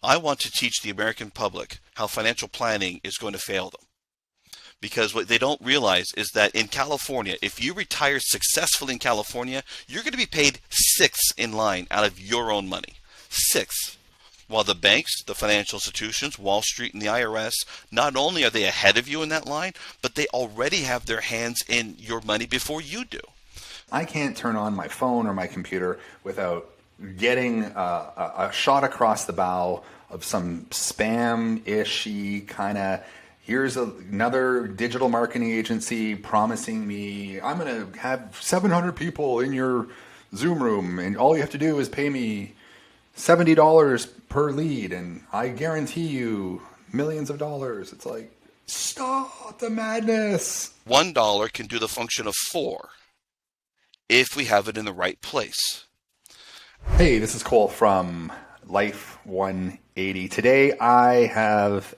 I want to teach the American public how financial planning is going to fail them. Because what they don't realize is that in California, if you retire successfully in California, you're going to be paid sixth in line out of your own money. Sixth. While the banks, the financial institutions, Wall Street, and the IRS, not only are they ahead of you in that line, but they already have their hands in your money before you do. I can't turn on my phone or my computer without getting a shot across the bow of some spam-ishy kind of, here's another digital marketing agency promising me, I'm going to have 700 people in your Zoom room, and all you have to do is pay me $70 per lead, and I guarantee you millions of dollars. It's like, stop the madness. $1 can do the function of four if we have it in the right place. Hey, this is Cole from Life 180. Today I have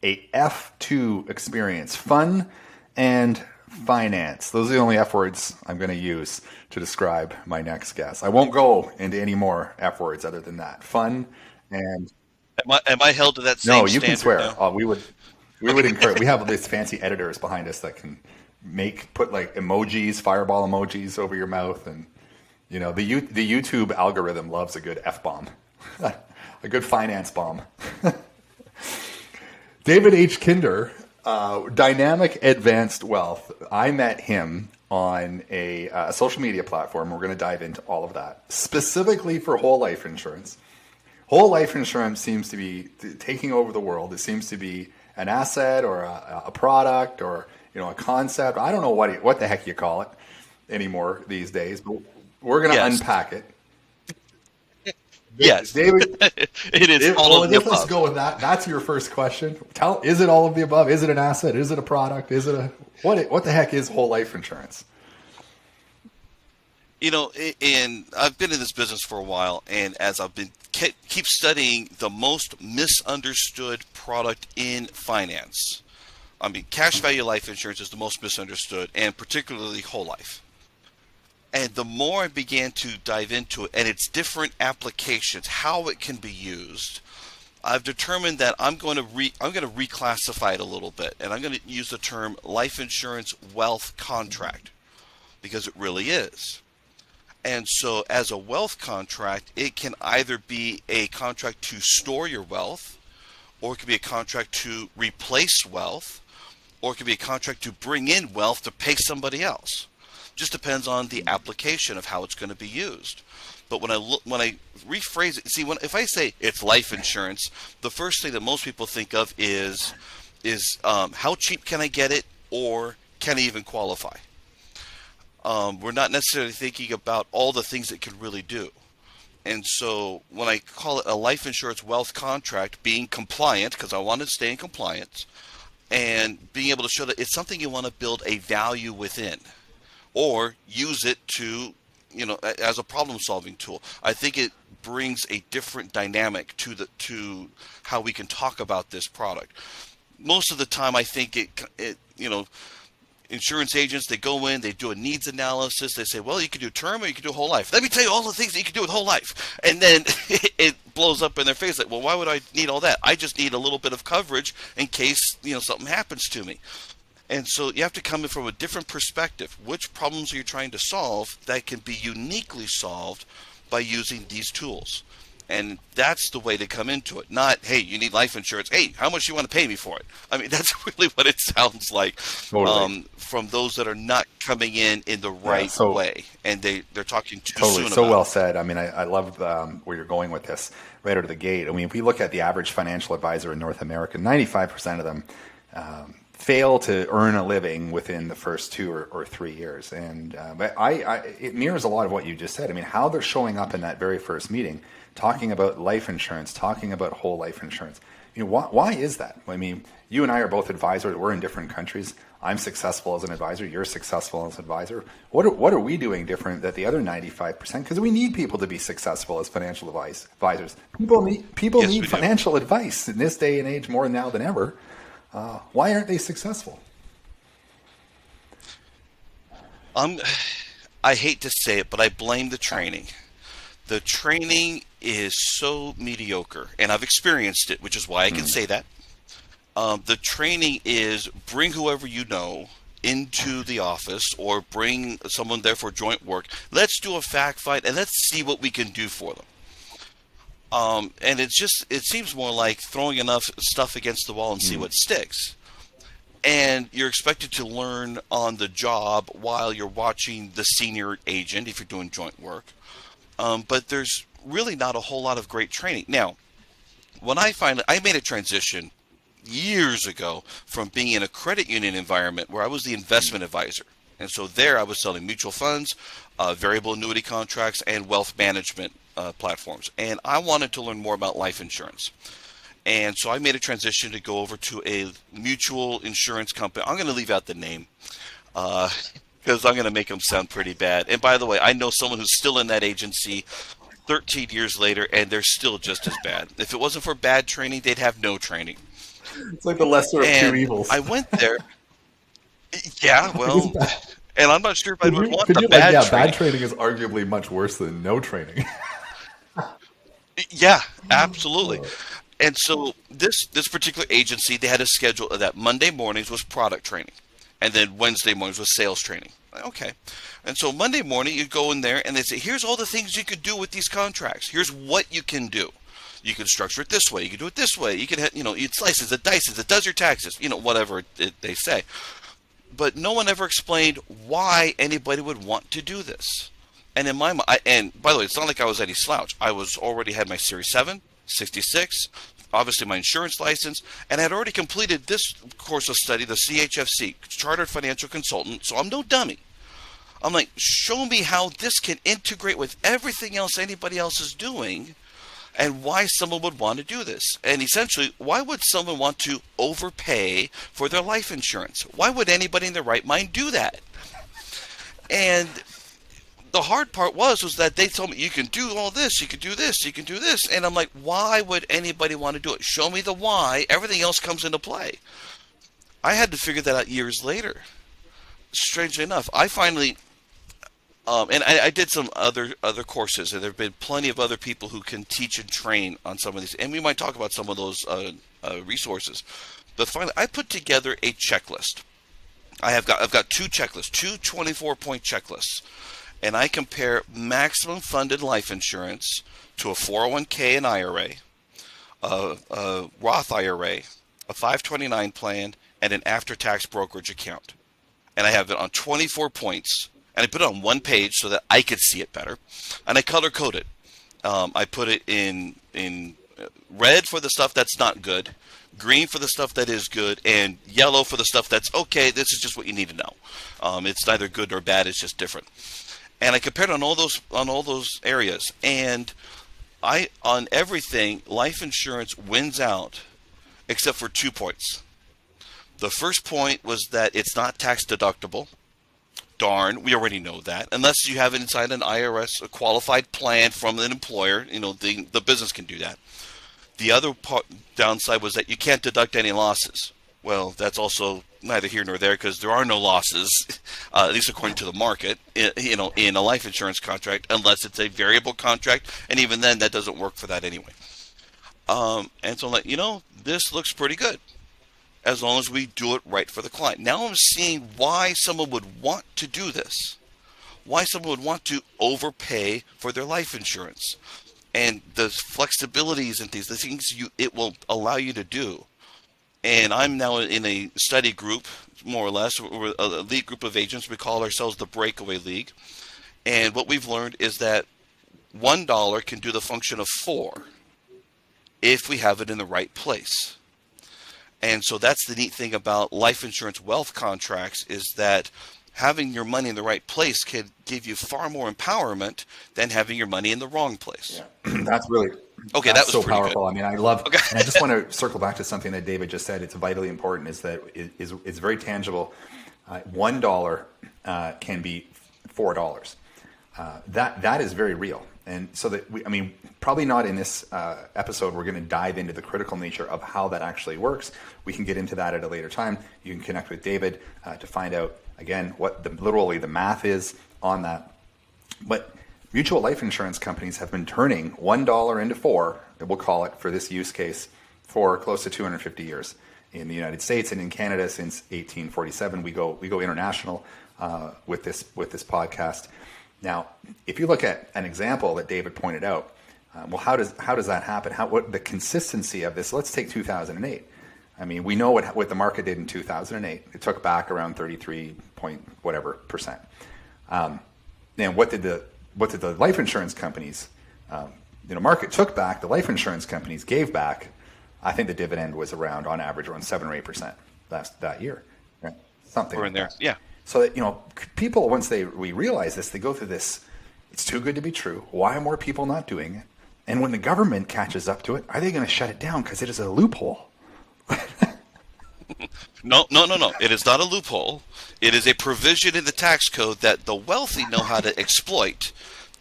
a F2 experience, fun and finance. Those are the only F words I'm going to use to describe my next guest. I won't go into any more F words other than that. Fun and... Am I held to that same No, you can swear. now? We would encourage. We have these fancy editors behind us that can put like emojis, fireball emojis over your mouth, and you know the YouTube algorithm loves a good F bomb, a good finance bomb. David H. Kinder, Dynamic Advanced Wealth. I met him on a social media platform. We're going to dive into all of that specifically for whole life insurance. Whole life insurance seems to be taking over the world. It seems to be an asset or a product or a concept. I don't know what the heck you call it anymore these days, but we're going to unpack it. Yes, David. it is all of the above. Let's go with that. That's your first question. Is it all of the above? Is it an asset? Is it a product? Is it what the heck is whole life insurance? And I've been in this business for a while, and as I've been keep studying the most misunderstood product in finance. I mean, cash value life insurance is the most misunderstood, and particularly whole life. And the more I began to dive into it and its different applications, how it can be used, I've determined that I'm going to reclassify it a little bit, and I'm going to use the term life insurance wealth contract, because it really is. And so as a wealth contract, it can either be a contract to store your wealth, or it could be a contract to replace wealth, or it could be a contract to bring in wealth to pay somebody else. Just depends on the application of how it's going to be used. But when I rephrase it, if I say it's life insurance, the first thing that most people think of is how cheap can I get it, or can I even qualify? We're not necessarily thinking about all the things it can really do. And so when I call it a life insurance wealth contract, being compliant, because I want to stay in compliance, and being able to show that it's something you want to build a value within, or use it to, as a problem-solving tool. I think it brings a different dynamic to how we can talk about this product. Most of the time, I think insurance agents, they go in, they do a needs analysis, they say, well, you can do term or you can do whole life. Let me tell you all the things that you can do with whole life. And then it blows up in their face like, well, why would I need all that? I just need a little bit of coverage in case, something happens to me. And so you have to come in from a different perspective. Which problems are you trying to solve that can be uniquely solved by using these tools? And that's the way to come into it. Not, hey, you need life insurance. Hey, how much do you want to pay me for it? I mean, that's really what it sounds like from those that are not coming in the right way. And they're talking too soon about it. So well said. I mean, I love where you're going with this right out of the gate. I mean, if we look at the average financial advisor in North America, 95% of them fail to earn a living within the first 2 or 3 years. And but it mirrors a lot of what you just said. I mean, how they're showing up in that very first meeting, talking about life insurance, talking about whole life insurance. Why is that? I mean, you and I are both advisors. We're in different countries. I'm successful as an advisor. You're successful as an advisor. What are we doing different than the other 95%? Because we need people to be successful as financial advisors. People need financial advice in this day and age more now than ever. Why aren't they successful? I hate to say it, but I blame the training. The training is so mediocre, and I've experienced it, which is why I can say that. The training is bring whoever you know into the office or bring someone there for joint work. Let's do a fact find and let's see what we can do for them. And it seems more like throwing enough stuff against the wall and see what sticks. And you're expected to learn on the job while you're watching the senior agent if you're doing joint work. But there's really not a whole lot of great training. Now, when I made a transition years ago from being in a credit union environment where I was the investment advisor. And so there I was selling mutual funds, variable annuity contracts, and wealth management platforms. And I wanted to learn more about life insurance. And so I made a transition to go over to a mutual insurance company. I'm going to leave out the name because I'm going to make them sound pretty bad. And by the way, I know someone who's still in that agency 13 years later, and they're still just as bad. If it wasn't for bad training, they'd have no training. It's like the lesser of two evils. I went there. Yeah, well, and I'm not sure if I would want the bad training. Bad training is arguably much worse than no training. Yeah, absolutely. And so this particular agency, they had a schedule that Monday mornings was product training, and then Wednesday mornings was sales training. Okay. And so Monday morning, you go in there, and they say, here's all the things you could do with these contracts. Here's what you can do. You can structure it this way. You can do it this way. You can, it slices, it dices, it does your taxes, whatever they say. But no one ever explained why anybody would want to do this. And in my mind, and by the way, it's not like I was any slouch. I already had my Series 7, 66, obviously my insurance license, and I had already completed this course of study, the CHFC, Chartered Financial Consultant, so I'm no dummy. I'm like, show me how this can integrate with everything else anybody else is doing and why someone would want to do this. And essentially, why would someone want to overpay for their life insurance? Why would anybody in their right mind do that? And the hard part was that they told me, you can do all this, you can do this, you can do this. And I'm like, why would anybody want to do it? Show me the why. Everything else comes into play. I had to figure that out years later. Strangely enough, I finally, and I did some other courses, and there have been plenty of other people who can teach and train on some of these. And we might talk about some of those resources. But finally, I put together a checklist. I've got two checklists, two 24-point checklists. And I compare maximum funded life insurance to a 401k and IRA, a Roth IRA, a 529 plan, and an after-tax brokerage account. And I have it on 24 points, and I put it on one page so that I could see it better. And I color-code it. I put it in red for the stuff that's not good, green for the stuff that is good, and yellow for the stuff that's okay. This is just what you need to know. It's neither good nor bad. It's just different. And I compared on all those areas, and on everything, life insurance wins out, except for 2 points. The first point was that it's not tax deductible. Darn, we already know that. Unless you have it inside an IRS, a qualified plan from an employer, the business can do that. The other downside was that you can't deduct any losses. Well, that's also neither here nor there because there are no losses, at least according to the market, in a life insurance contract, unless it's a variable contract, and even then, that doesn't work for that anyway. And so I'm like, this looks pretty good, as long as we do it right for the client. Now I'm seeing why someone would want to do this, why someone would want to overpay for their life insurance, and the flexibilities and things, the things it will allow you to do. And I'm now in a study group, more or less. We're a league group of agents. We call ourselves the Breakaway League. And what we've learned is that $1 can do the function of 4 if we have it in the right place. And so that's the neat thing about life insurance wealth contracts is that having your money in the right place can give you far more empowerment than having your money in the wrong place. Yeah. That's really... Okay, that's that was so powerful. Good. I mean, I love, okay. And I just want to circle back to something that David just said. It's vitally important. Is that it's very tangible. $1 can be $4. That is very real. And so that probably not in this episode. We're going to dive into the critical nature of how that actually works. We can get into that at a later time. You can connect with David to find out again what literally the math is on that. But mutual life insurance companies have been turning $1 into $4, we'll call it for this use case, for close to 250 years. In the United States and in Canada since 1847, we go international with this podcast. Now, if you look at an example that David pointed out, well, how does that happen? What the consistency of this? Let's take 2008. I mean, we know what the market did in 2008. It took back around 33 point whatever percent. And what did the life insurance companies? Market took back. The life insurance companies gave back. I think the dividend was on average around 7 or 8% that year, right? Something We're in there, yeah. So that people, once we realize this, they go through this. It's too good to be true. Why are more people not doing it? And when the government catches up to it, are they going to shut it down because it is a loophole? No. It is not a loophole. It is a provision in the tax code that the wealthy know how to exploit.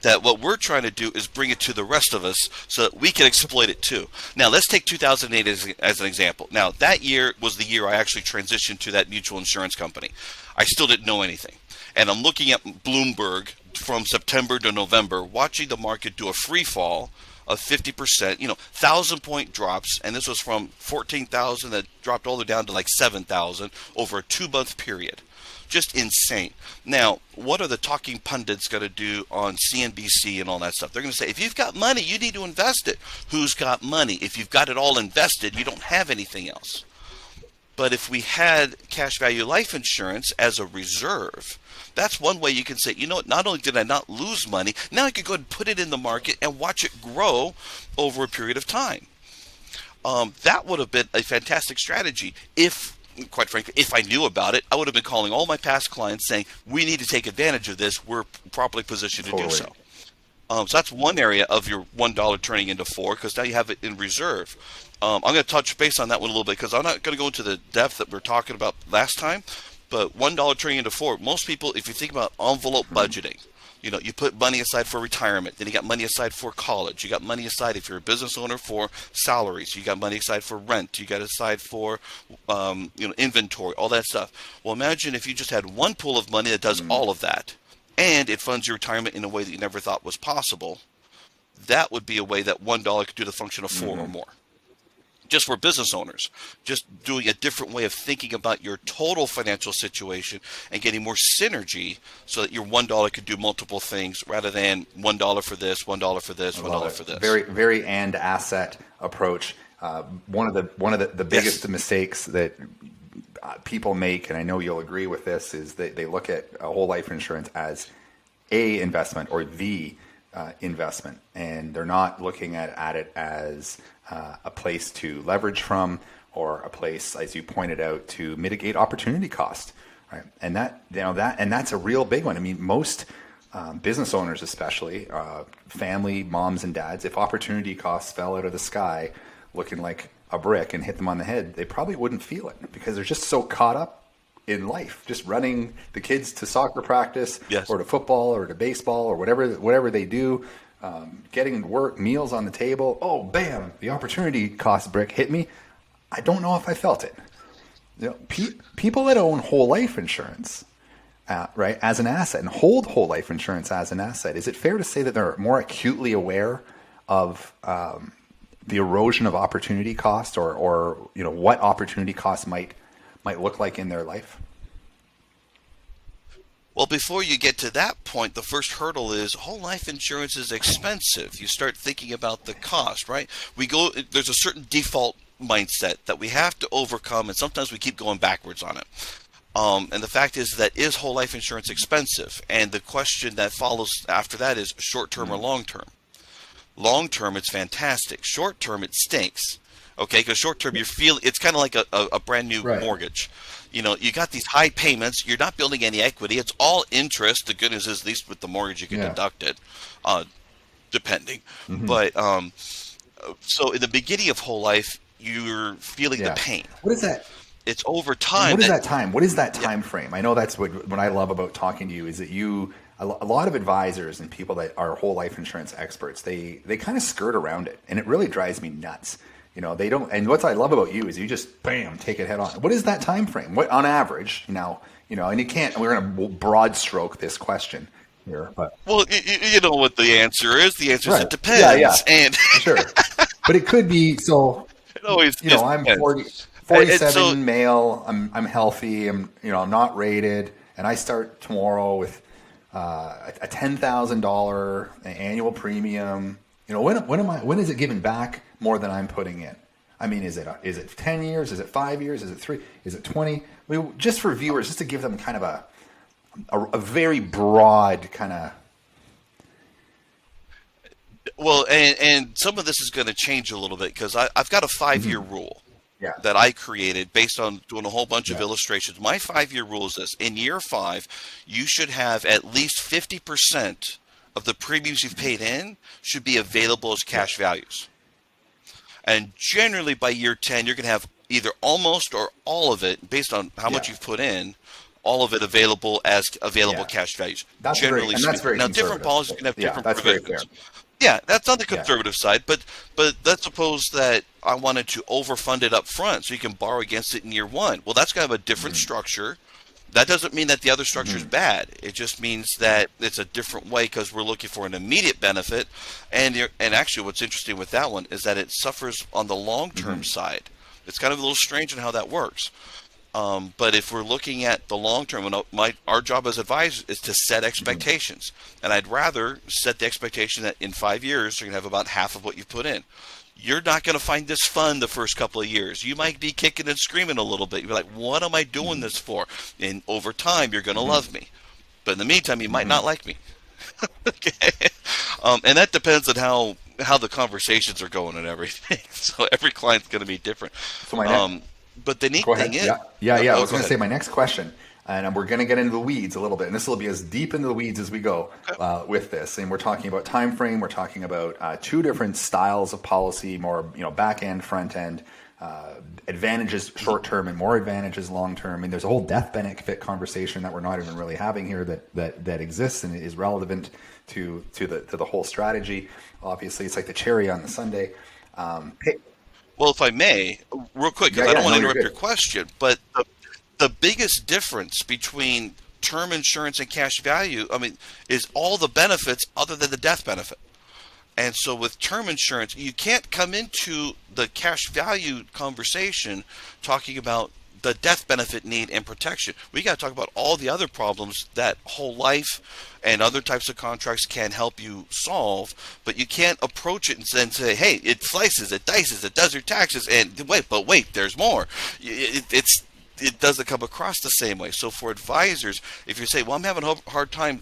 That what we're trying to do is bring it to the rest of us so that we can exploit it too. Now, let's take 2008 as an example. Now, that year was the year I actually transitioned to that mutual insurance company. I still didn't know anything. And I'm looking at Bloomberg from September to November, watching the market do a free fall of 50%, 1,000-point drops, and this was from 14,000 that dropped all the way down to like 7,000 over a 2-month period. Just insane. Now, what are the talking pundits going to do on CNBC and all that stuff? They're going to say, if you've got money, you need to invest it. Who's got money? If you've got it all invested, you don't have anything else. But if we had cash value life insurance as a reserve, that's one way you can say, not only did I not lose money, now I could go and put it in the market and watch it grow over a period of time. That would have been a fantastic strategy. Quite frankly, if I knew about it, I would have been calling all my past clients saying, we need to take advantage of this. We're properly positioned to do so. So that's one area of your $1 turning into $4, because now you have it in reserve. I'm going to touch base on that one a little bit, because I'm not going to go into the depth that we were talking about last time. But $1 turning into $4, most people, if you think about envelope budgeting, you put money aside for retirement, then you got money aside for college, you got money aside if you're a business owner for salaries, you got money aside for rent, you got aside for inventory, all that stuff. Well, imagine if you just had one pool of money that does all of that, and it funds your retirement in a way that you never thought was possible. That would be a way that $1 could do the function of 4 or more. Just for business owners, just doing a different way of thinking about your total financial situation and getting more synergy so that your $1 could do multiple things rather than $1 for this, $1 for this, $1 for this. Very, very and asset approach. One of the biggest mistakes that people make, and I know you'll agree with this, is that they look at a whole life insurance as a investment or the investment, and they're not looking at it as a place to leverage from, or a place, as you pointed out, to mitigate opportunity cost, right? And that's a real big one. I mean, most business owners, especially family moms and dads, if opportunity costs fell out of the sky, looking like a brick and hit them on the head, they probably wouldn't feel it because they're just so caught up in life, just running the kids to soccer practice, yes, or to football or to baseball or whatever they do. Getting work, meals on the table. Oh, bam! The opportunity cost brick hit me. I don't know if I felt it. People that own whole life insurance, right, as an asset, and hold whole life insurance as an asset, is it fair to say that they're more acutely aware of the erosion of opportunity cost, or what opportunity cost might look like in their life? Well, before you get to that point, the first hurdle is whole life insurance is expensive. You start thinking about the cost, right? There's a certain default mindset that we have to overcome, and sometimes we keep going backwards on it. And the fact is whole life insurance expensive? And the question that follows after that is short-term or long-term? Long-term, it's fantastic. Short-term, it stinks. Okay, because short-term, it's kind of like a brand new mortgage. You got these high payments. You're not building any equity. It's all interest. The good news is, at least with the mortgage, you can deduct it, depending. Mm-hmm. But so in the beginning of whole life, you're feeling the pain. What is that? It's over time. What is that time? What is that time frame? I know that's what I love about talking to you is that a lot of advisors and people that are whole life insurance experts, they kind of skirt around it, and it really drives me nuts. They don't. And what I love about you is you just bam, take it head on. What is that time frame? What on average? And you can't. We're going to broad stroke this question. here, but Well, you know what the answer is. The answer is right. it Yeah, yeah, depends, and sure. But it could be so. it always You it know, I'm depends. 40, And so, 47 male. I'm healthy. I'm not rated, and I start tomorrow with a $10,000 annual premium. When is it giving back more than I'm putting in? I mean, is it 10 years? Is it 5 years? Is it 3? Is it 20? I mean, just for viewers, just to give them kind of a very broad kind of. well, and some of this is going to change a little bit because I've got a 5 year rule Yeah, that I created based on doing a whole bunch of yeah, illustrations. My 5 year rule is this: in year five, you should have at least 50% of the premiums you've paid in should be available as yeah, cash values. And generally by year 10, you're going to have either almost or all of it, based on how yeah, much you've put in, all of it available as available yeah. cash values, And generally that's speaking. very Now, different conservative. policies can have Yeah, different that's very fair. provisions. Yeah, that's on the Yeah. conservative side, but let's suppose that I wanted to overfund it up front so you can borrow against it in year one. Well, that's kind of a different structure. That doesn't mean that the other structure is bad. It just means that it's a different way because we're looking for an immediate benefit. And actually, what's interesting with that one is that it suffers on the long term side. It's kind of a little strange in how that works. But if we're looking at the long term, our job as advisors is to set expectations. And I'd rather set the expectation that in 5 years, you're going to have about half of what you've put in. You're not going to find this fun the first couple of years. You might be kicking and screaming a little bit. You're like, what am I doing this for? And over time, you're going to love me. But in the meantime, you might not like me. Okay. And that depends on how the conversations are going and everything. So every client's going to be different. So my next, Um, but the neat Go thing ahead. is, Yeah, yeah, yeah. I was go going to ahead. say my next question, and we're going to get into the weeds a little bit, and this will be as deep into the weeds as we go with this. And we're talking about time frame. We're talking about two different styles of policy, more back end, front end, advantages short term, and more advantages long term. I mean, there's a whole death benefit conversation that we're not even really having here that exists and is relevant to the whole strategy. Obviously, it's like the cherry on the sundae. Hey, Well, if I may, real quick, yeah, because I don't yeah. want No, to you're interrupt your good. question, but the biggest difference between term insurance and cash value, I mean, is all the benefits other than the death benefit. And so with term insurance, you can't come into the cash value conversation talking about the death benefit need and protection. We got to talk about all the other problems that whole life and other types of contracts can help you solve, but you can't approach it and then say, hey, it slices, it dices, it does your taxes, and wait, there's more. It doesn't come across the same way. So for advisors, if you say, well, I'm having a hard time,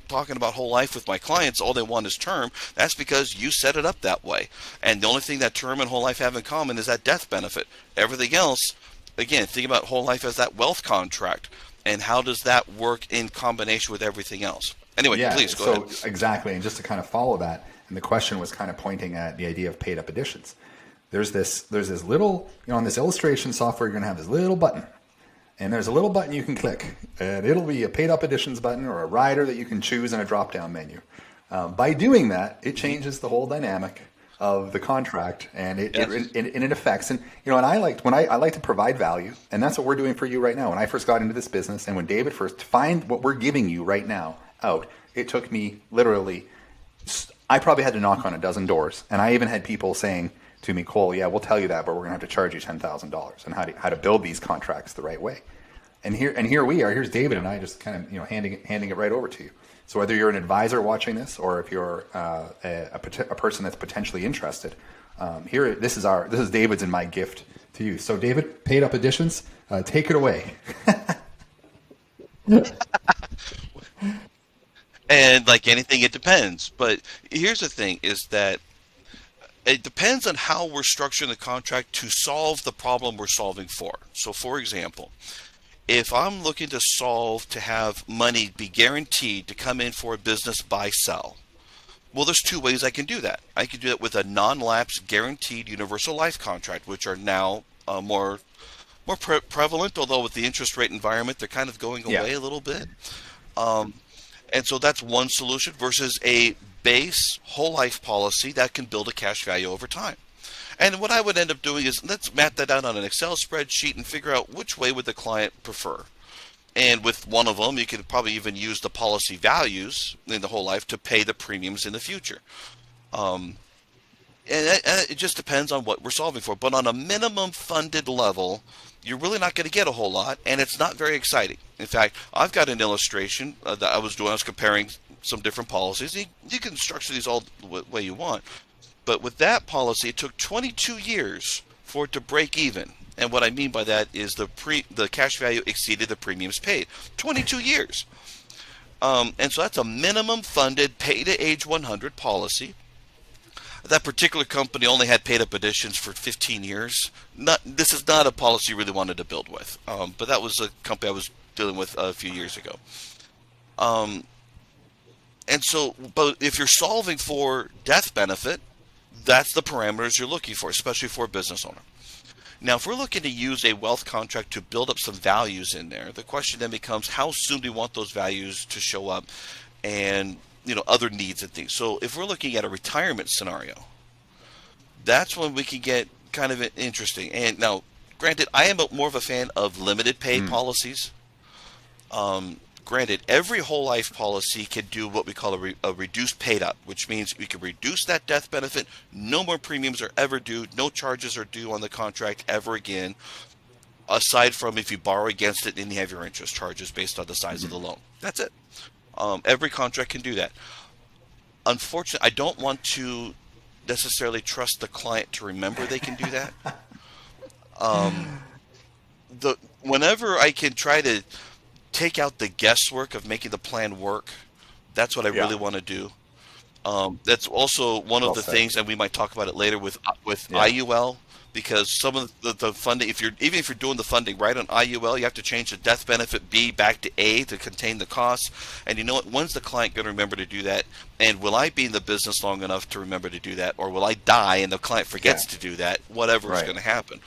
talking about whole life with my clients, all they want is term, that's because you set it up that way. And the only thing that term and whole life have in common is that death benefit. Everything else, again, think about whole life as that wealth contract. And how does that work in combination with everything else? Anyway, Yeah, please go ahead. so exactly. And just to kind of follow that, and the question was kind of pointing at the idea of paid up additions. There's this little, on this illustration software, you're going to have this little button. And there's a little button you can click. And it'll be a paid up additions button or a rider that you can choose in a drop down menu. By doing that, it changes the whole dynamic of the contract, and Yes. it affects. And and I like to provide value, and that's what we're doing for you right now. When I first got into this business, and when David first to find what we're giving you right now out, it took me literally. I probably had to knock on a dozen doors, and I even had people saying to me, "Cole, yeah, we'll tell you that, but we're going to have to charge you $10,000 and how to build these contracts the right way." And here we are. Here's David and I just kind of handing it right over to you. So whether you're an advisor watching this, or if you're a person that's potentially interested, this is David's and my gift to you. So David, paid up additions, take it away. And like anything, it depends. But here's the thing is that it depends on how we're structuring the contract to solve the problem we're solving for. So for example, if I'm looking to solve to have money be guaranteed to come in for a business buy sell, well, there's two ways I can do that. I can do it with a non-lapse guaranteed universal life contract, which are now more prevalent, although with the interest rate environment, they're kind of going Yeah. away a little bit. Um, and so that's one solution versus a base whole life policy that can build a cash value over time. And what I would end up doing is let's map that out on an Excel spreadsheet and figure out which way would the client prefer. And with one of them, you could probably even use the policy values in the whole life to pay the premiums in the future. Um, and it just depends on what we're solving for. But on a minimum funded level, you're really not going to get a whole lot, and it's not very exciting. In fact, I've got an illustration that I was doing. I was comparing some different policies. You can structure these all the way you want. But with that policy, it took 22 years for it to break even. And what I mean by that is the cash value exceeded the premiums paid. 22 years. And so that's a minimum funded pay to age 100 policy. That particular company only had paid up additions for 15 years. This is not a policy you really wanted to build with. But that was a company I was dealing with a few years ago. And so, but if you're solving for death benefit, that's the parameters you're looking for, especially for a business owner. Now, if we're looking to use a wealth contract to build up some values in there, the question then becomes how soon do we want those values to show up, and other needs and things. So if we're looking at a retirement scenario, that's when we can get kind of interesting. And now, granted, I am more of a fan of limited pay policies. Granted, every whole life policy can do what we call a reduced paid up, which means we can reduce that death benefit. No more premiums are ever due. No charges are due on the contract ever again, aside from if you borrow against it and you have your interest charges based on the size of the loan. That's it. Every contract can do that. Unfortunately, I don't want to necessarily trust the client to remember they can do that. Whenever I can try to take out the guesswork of making the plan work, that's what I really want to do. That's also one of the things, and we might talk about it later with IUL, because some of the funding, even if you're doing the funding right on IUL, you have to change the death benefit B back to A to contain the costs. And you know what? When's the client going to remember to do that? And will I be in the business long enough to remember to do that, or will I die and the client forgets to do that? Whatever is going to happen.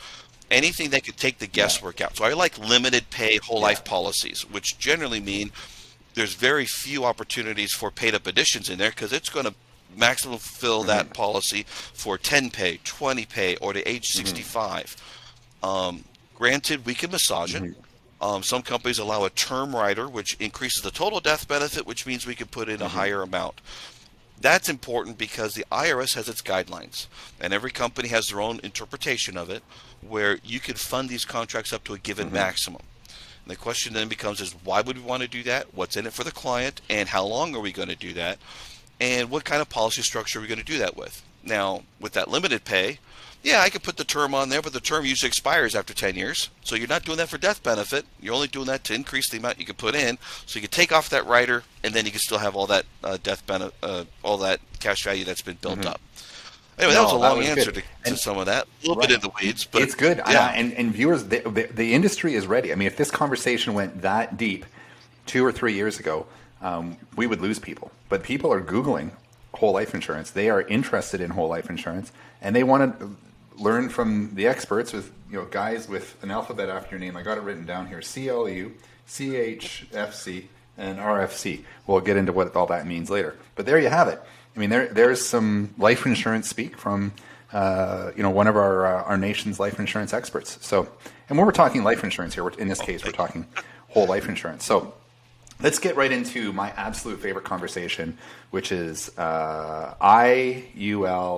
Anything that could take the guesswork out. So I like limited pay whole life policies, which generally mean there's very few opportunities for paid up additions in there, because it's going to maximum fill that policy for 10 pay, 20 pay, or to age 65. Granted, we can massage it. Some companies allow a term rider, which increases the total death benefit, which means we can put in a higher amount. That's important because the IRS has its guidelines, and every company has their own interpretation of it, where you can fund these contracts up to a given maximum. And the question then becomes is, why would we want to do that? What's in it for the client, and how long are we going to do that? And what kind of policy structure are we going to do that with? Now, with that limited pay, I could put the term on there, but the term usually expires after 10 years. So you're not doing that for death benefit. You're only doing that to increase the amount you can put in. So you can take off that rider, and then you can still have all that death benefit, all that cash value that's been built up. Anyway, that was a long answer to some of that. A little bit in the weeds, but it's good. And viewers, the industry is ready. I mean, if this conversation went that deep 2 or 3 years ago, we would lose people. But people are Googling whole life insurance. They are interested in whole life insurance, and they want to learn from the experts, with guys with an alphabet after your name. I got it written down here: CLU, CHFC, and RFC. We'll get into what all that means later. But there you have it. I mean, there's some life insurance speak from one of our nation's life insurance experts. So, and when we're talking life insurance here, in this case, we're talking whole life insurance. So let's get right into my absolute favorite conversation, which is IUL,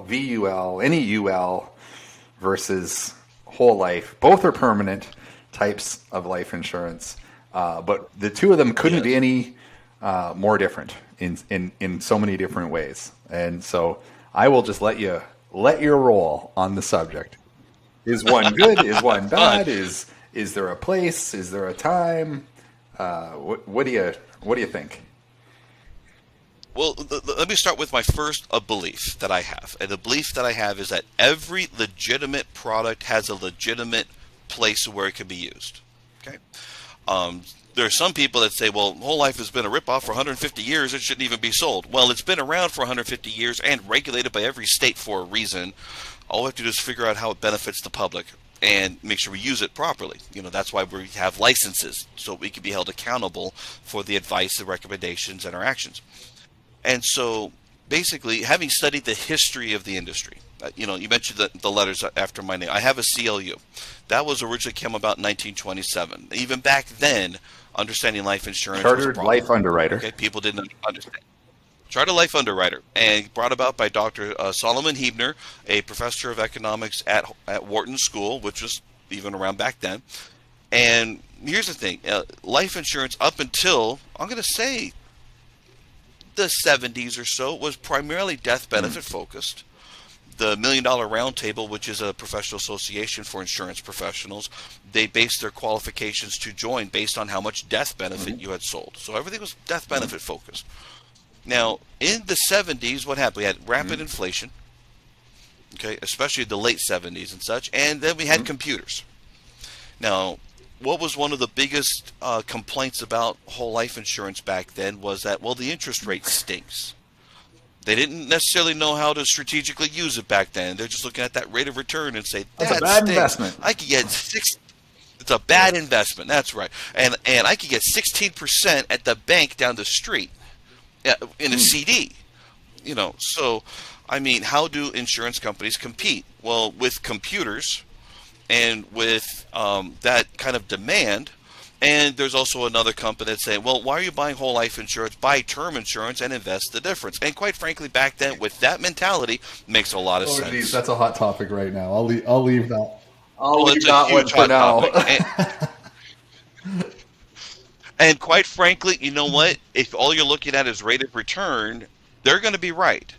VUL, any UL versus whole life. Both are permanent types of life insurance, but the two of them couldn't be any more different in so many different ways. And so I will just let you roll on the subject. Is one good? Is one bad? Is there a place? Is there a time? What do you think? Well, let me start with my first belief that I have. And the belief that I have is that every legitimate product has a legitimate place where it can be used. Okay. There are some people that say, well, whole life has been a ripoff for 150 years. It shouldn't even be sold. Well, it's been around for 150 years and regulated by every state for a reason. All we have to do is figure out how it benefits the public and make sure we use it properly. That's why we have licenses, so we can be held accountable for the advice, the recommendations, and our actions. And so basically, having studied the history of the industry, you mentioned the letters after my name. I have a CLU. That was originally came about in 1927. Even back then, understanding life insurance was a Chartered problem. life underwriter. Okay, people didn't understand. Chartered life underwriter, and brought about by Dr. Solomon Huebner, a professor of economics at Wharton School, which was even around back then. And here's the thing: life insurance, up until I'm going to say the 70s or so, was primarily death benefit focused. The $1 Million Roundtable, which is a professional association for insurance professionals, they based their qualifications to join based on how much death benefit you had sold. So everything was death benefit focused. Now, in the 70s, what happened? We had rapid inflation, okay, especially the late 70s and such, and then we had computers. Now, what was one of the biggest complaints about whole life insurance back then was that, well, the interest rate stinks. They didn't necessarily know how to strategically use it back then. They're just looking at that rate of return and say, That's a bad stinks. investment. I could get It's a bad investment. That's right. And I could get 16% at the bank down the street in a CD. So I mean, how do insurance companies compete? Well, with computers and with that kind of demand. And there's also another company that's saying, well, why are you buying whole life insurance? Buy term insurance and invest the difference. And quite frankly, back then, with that mentality, makes a lot of sense. Geez, that's a hot topic right now. I'll leave that. I'll leave It's a that one huge for hot now. topic. And quite frankly, you know what? If all you're looking at is rate of return, they're going to be right.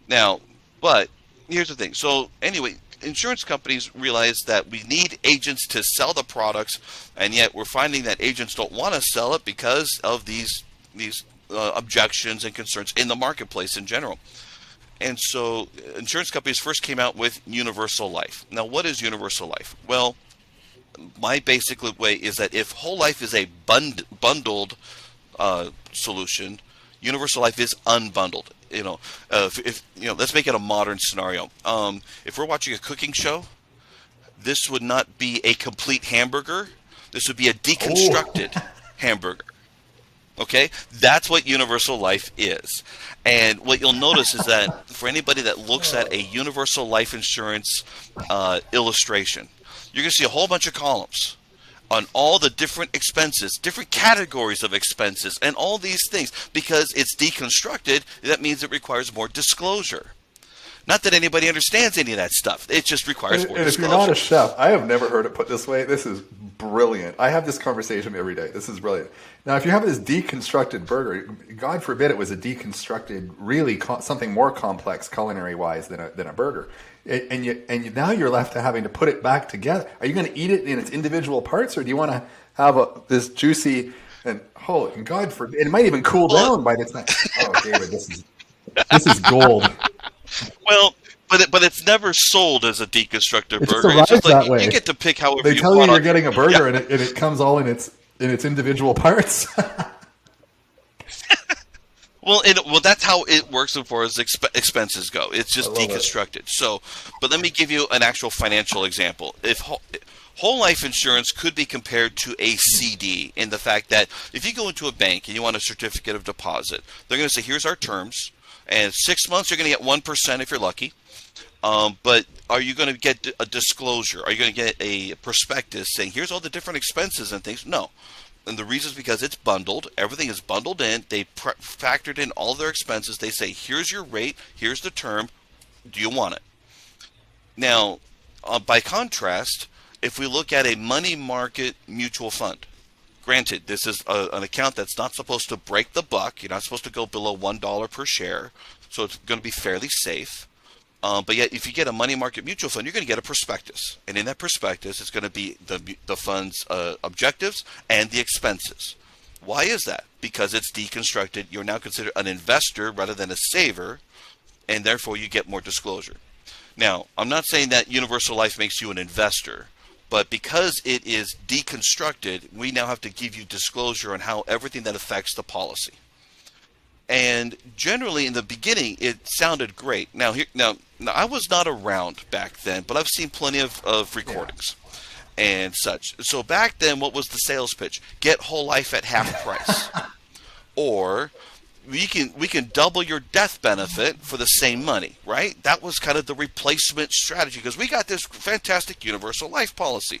Now, but here's the thing. So anyway, insurance companies realize that we need agents to sell the products, and yet we're finding that agents don't want to sell it because of these objections and concerns in the marketplace in general. And so insurance companies first came out with universal life. Now, what is universal life? Well, my basic way is that if whole life is a bundled solution, universal life is unbundled. If let's make it a modern scenario. If we're watching a cooking show, this would not be a complete hamburger. This would be a deconstructed hamburger. Okay, that's what universal life is. And what you'll notice is that for anybody that looks at a universal life insurance illustration, you're going to see a whole bunch of columns on all the different expenses, different categories of expenses, and all these things. Because it's deconstructed, that means it requires more disclosure. Not that anybody understands any of that stuff. It just requires more And if disclosure. you're not a chef, I have never heard it put this way. This is brilliant. I have this conversation every day. This is brilliant. Now, if you have this deconstructed burger, God forbid it was a deconstructed, really something more complex culinary-wise than a burger. Now you're left to having to put it back together. Are you going to eat it in its individual parts, or do you want to have this juicy and God forbid, it might even cool down by the time. Oh, David, this is gold. Well, but it's never sold as a deconstructed It just burger. It's just arrives like that way. you get to pick however They you tell you want. you're getting a burger, and it comes all in its individual parts. Well, that's how it works as far as expenses go. It's just deconstructed. So, but let me give you an actual financial example. If whole life insurance could be compared to a CD in the fact that if you go into a bank and you want a certificate of deposit, they're going to say, here's our terms, and 6 months you're going to get 1% if you're lucky. But are you going to get a disclosure? Are you going to get a prospectus saying, here's all the different expenses and things? No. And the reason is because it's bundled. Everything is bundled in. They factored in all their expenses. They say, here's your rate. Here's the term. Do you want it? Now, by contrast, if we look at a money market mutual fund, granted, this is an account that's not supposed to break the buck. You're not supposed to go below $1 per share. So it's going to be fairly safe. But yet, if you get a money market mutual fund, you're going to get a prospectus. And in that prospectus, it's going to be the fund's objectives and the expenses. Why is that? Because it's deconstructed. You're now considered an investor rather than a saver, and therefore you get more disclosure. Now, I'm not saying that universal life makes you an investor, but because it is deconstructed, we now have to give you disclosure on how everything that affects the policy. And generally, in the beginning, it sounded great. Now, I was not around back then, but I've seen plenty of recordings and such. So back then, what was the sales pitch? Get whole life at half price, or we can double your death benefit for the same money, right? That was kind of the replacement strategy because we got this fantastic universal life policy.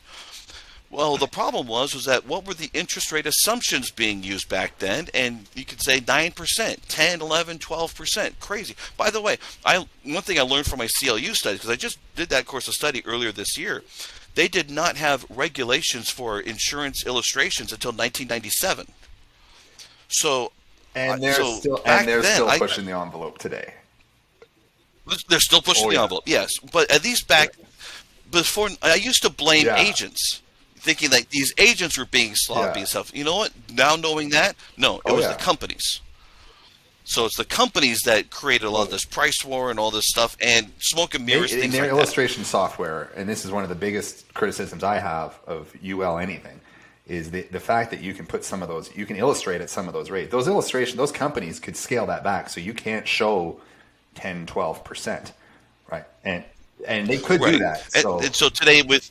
Well, the problem was that what were the interest rate assumptions being used back then? And you could say 9%, 10, 11, 12%. Crazy. By the way, one thing I learned from my CLU study, because I just did that course of study earlier this year, they did not have regulations for insurance illustrations until 1997. So, And they're so still back then, pushing the envelope today. they're still pushing Oh the yeah. envelope, yes. But at least back before, I used to blame Yeah. agents, thinking like these agents were being sloppy Yeah. and stuff. You know what? Now knowing that, no, it Oh was yeah. the companies. So it's the companies that created a lot of this price war and all this stuff, and smoke and mirrors, In things their like that. illustration software, and this is one of the biggest criticisms I have of UL anything, is the fact that you can put some of those, you can illustrate at some of those rates. Those companies could scale that back, so you can't show 10, 12%, right? And they could do Right. that. And so today with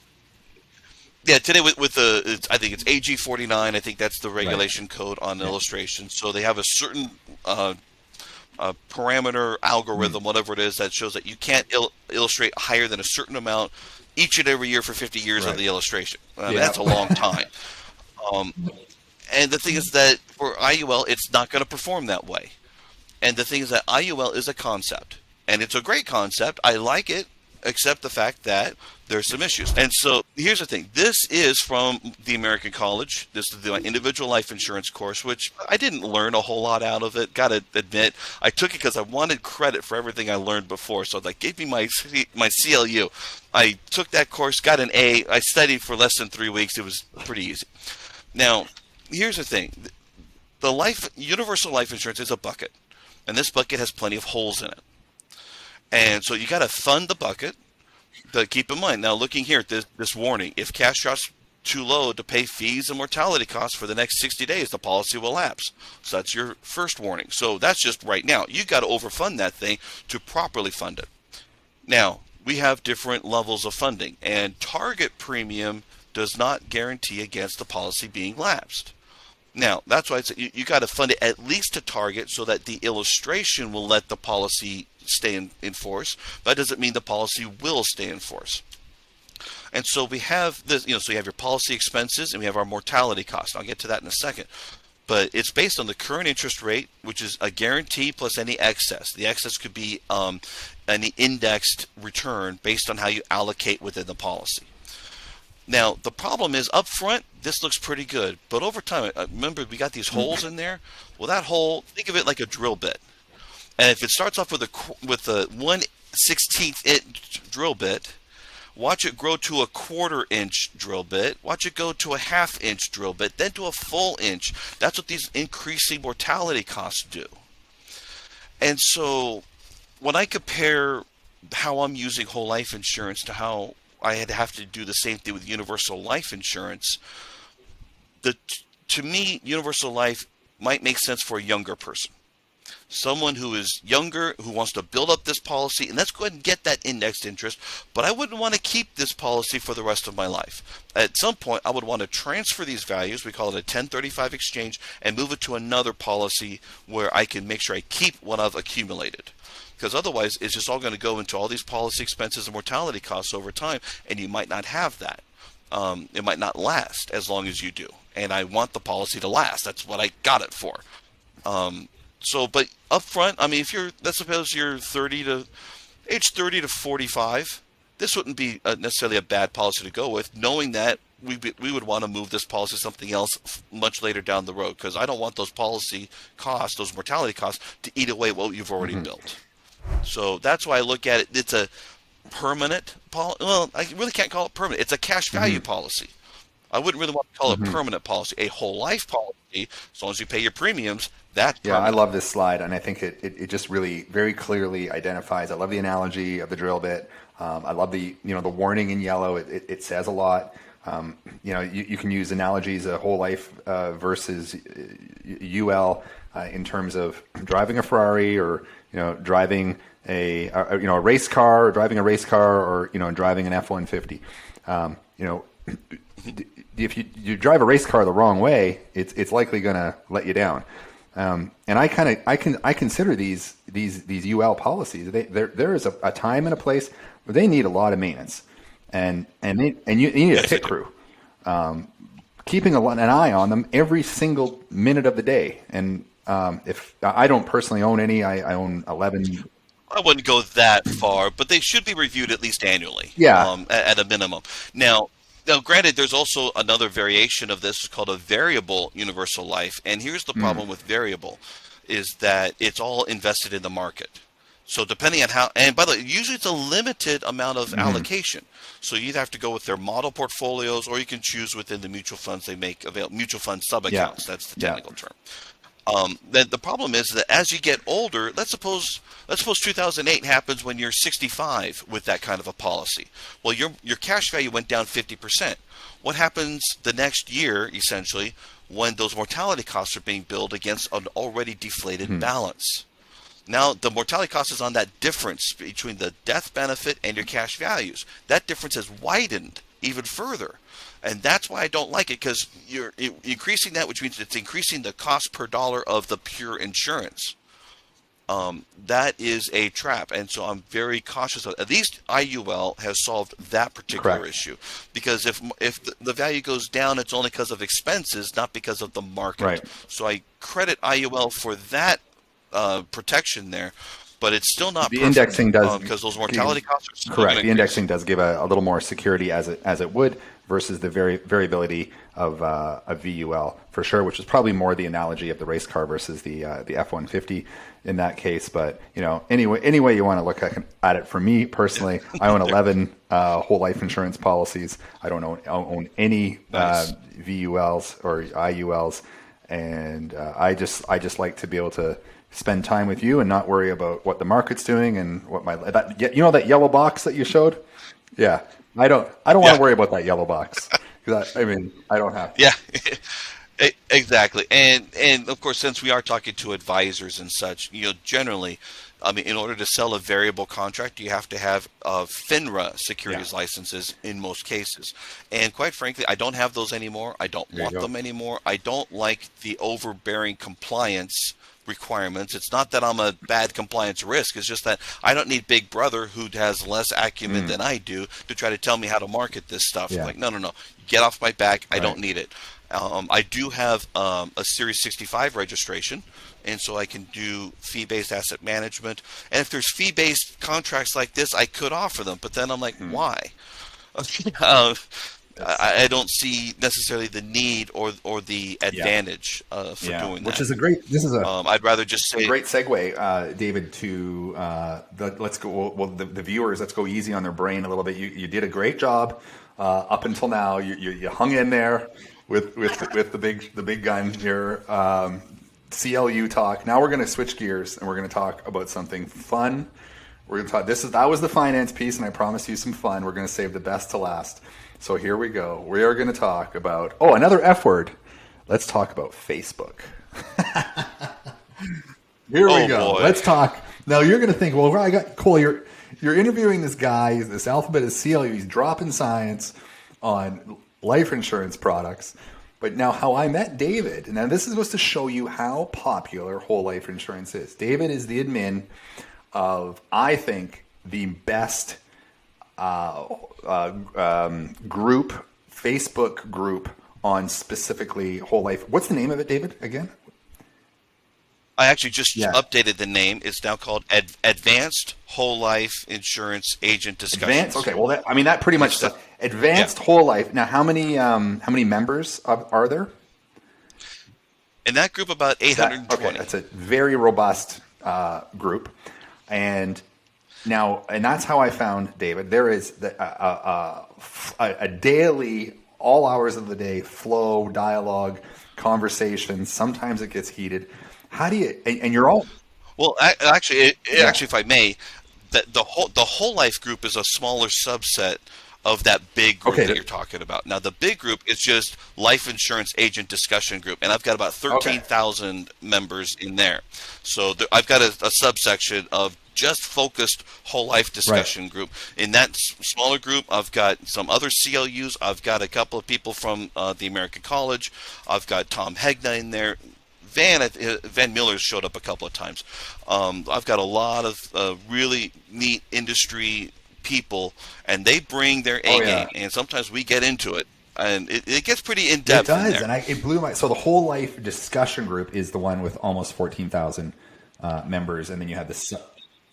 the, I think it's AG 49. I think that's the regulation code on illustration. So they have a certain parameter algorithm, whatever it is, that shows that you can't illustrate higher than a certain amount each and every year for 50 years of Right. the illustration. Yeah. That's a long time. And the thing is that for IUL, it's not going to perform that way. And the thing is that IUL is a concept, and it's a great concept. I like it, except the fact that there's some issues. And so here's the thing. This is from the American College. This is the individual life insurance course, which I didn't learn a whole lot out of it. Got to admit, I took it because I wanted credit for everything I learned before. So that gave me my CLU. I took that course, got an A. I studied for less than 3 weeks. It was pretty easy. Now, here's the thing. The universal life insurance is a bucket, and this bucket has plenty of holes in it. And so you got to fund the bucket. But keep in mind, now looking here at this warning, if cash drops too low to pay fees and mortality costs for the next 60 days, the policy will lapse. So that's your first warning. So that's just right now. You got to overfund that thing to properly fund it. Now, we have different levels of funding, and target premium does not guarantee against the policy being lapsed. Now, that's why you got to fund it at least to target so that the illustration will let the policy stay in force. That doesn't mean the policy will stay in force. And so we have this, so you have your policy expenses and we have our mortality cost. I'll get to that in a second. But it's based on the current interest rate, which is a guarantee plus any excess. The excess could be any indexed return based on how you allocate within the policy. Now, the problem is up front, this looks pretty good. But over time, remember we got these holes in there? Well, that hole, think of it like a drill bit. And if it starts off with a 1/16 inch drill bit, watch it grow to a 1/4 inch drill bit, watch it go to a 1/2 inch drill bit, then to a full inch. That's what these increasing mortality costs do. And so when I compare how I'm using whole life insurance to how I had to have to do the same thing with universal life insurance, to me, universal life might make sense for a younger person. Someone who is younger, who wants to build up this policy, and let's go ahead and get that indexed interest, but I wouldn't want to keep this policy for the rest of my life. At some point, I would want to transfer these values, we call it a 1035 exchange, and move it to another policy where I can make sure I keep what I've accumulated. Because otherwise, it's just all going to go into all these policy expenses and mortality costs over time, and you might not have that. It might not last as long as you do. And I want the policy to last. That's what I got it for. But up front, I mean, let's suppose you're age 30 to 45, this wouldn't be necessarily a bad policy to go with, knowing that we would want to move this policy to something else much later down the road, because I don't want those policy costs, those mortality costs, to eat away what you've already built. So that's why I look at it. It's a permanent policy. Well, I really can't call it permanent. It's a cash value policy. I wouldn't really want to call it permanent policy. A whole life policy, as long as you pay your premiums, that's permanent. Yeah, I love this slide, and I think it just really very clearly identifies. I love the analogy of the drill bit. I love the warning in yellow. It says a lot. You can use analogies of whole life versus UL in terms of driving a Ferrari, or driving a race car, or driving a race car, or driving an F-150. If you drive a race car the wrong way, it's likely going to let you down. And I consider these UL policies. There is a time and a place where they need a lot of maintenance, and you need a pit crew. keeping an eye on them every single minute of the day. And if I don't personally own any, I own 11. I wouldn't go that far, but they should be reviewed at least annually, Yeah. at a minimum. Now, granted, there's also another variation of this called a variable universal life, and here's the problem with variable, is that it's all invested in the market. So depending on how, and by the way, usually it's a limited amount of allocation. So you'd have to go with their model portfolios, or you can choose within the mutual funds they make available, mutual fund sub-accounts. That's the technical term. Then the problem is that as you get older, let's suppose 2008 happens when you're 65 with that kind of a policy. Well, your cash value went down 50%. What happens the next year, essentially, when those mortality costs are being billed against an already deflated balance? Now, the mortality cost is on that difference between the death benefit and your cash values. That difference has widened even further. And that's why I don't like it, because you're increasing that, which means it's increasing the cost per dollar of the pure insurance. That is a trap. And so I'm very cautious of it. At least IUL has solved that particular Correct. issue. Because if the value goes down, it's only because of expenses, not because of the market. Right. So I credit IUL for that protection there, but it's still not The perfect, indexing does because those mortality costs are still correct. gonna The increase. indexing does give a little more security as it would versus the variability of VUL for sure, which is probably more the analogy of the race car versus the F-150 in that case. But any way you want to look at it, for me personally, I own 11 whole life insurance policies. I don't own any Nice. VULs or IULs, and I just like to be able to spend time with you and not worry about what the market's doing and what that yellow box that you showed. Yeah, I don't want to worry about that yellow box, because I don't have to. Yeah, exactly. And of course, since we are talking to advisors and such, generally, in order to sell a variable contract, you have to have FINRA securities licenses in most cases. And quite frankly, I don't have those anymore. I don't want them anymore. I don't like the overbearing compliance requirements. It's not that I'm a bad compliance risk. It's just that I don't need Big Brother, who has less acumen than I do, to try to tell me how to market this stuff. Yeah. Like, no, get off my back. I don't need it. I do have a Series 65 registration, and so I can do fee-based asset management. And if there's fee-based contracts like this, I could offer them. But then I'm like, why? I don't see necessarily the need or the advantage for doing that. Which is I'd rather just say a great segue, David, to let's go. Well, the viewers, let's go easy on their brain a little bit. You did a great job up until now. You hung in there with the big gun here. CLU talk. Now we're going to switch gears and we're going to talk about something fun. We're going to talk. That was the finance piece, and I promised you some fun. We're going to save the best to last. So here we go. We are going to talk about another F word. Let's talk about Facebook. Here we go. Boy. Let's talk. Now you're going to think, well, I got Cole. You're interviewing this guy. This alphabet is CLU. He's dropping science on life insurance products. But now, how I met David. Now this is supposed to show you how popular whole life insurance is. David is the admin of, I think, the best Facebook group on specifically whole life. What's the name of it, David, again? I actually just updated the name. It's now called Advanced Whole Life Insurance Agent Discussions. Advanced. Okay, well, that pretty much stuff. Advanced Whole Life. Now, how many members are there? In that group, about 820. Okay, that's a very robust group, and that's how I found David. There is a daily, all hours of the day flow, dialogue, conversation. Sometimes it gets heated. How do you? And you're all well. Actually, if I may, the whole life group is a smaller subset of that big group that you're talking about. Now, the big group is just life insurance agent discussion group, and I've got about 13,000 members in there. So I've got a subsection of just focused whole life discussion group. In that smaller group, I've got some other CLUs. I've got a couple of people from the American College. I've got Tom Hegna in there. Van Miller's showed up a couple of times. I've got a lot of really neat industry people, and they bring their A game, and sometimes we get into it. and it gets pretty in It depth. In does, there. and it blew my. So the whole life discussion group is the one with almost 14,000 members, and then you have this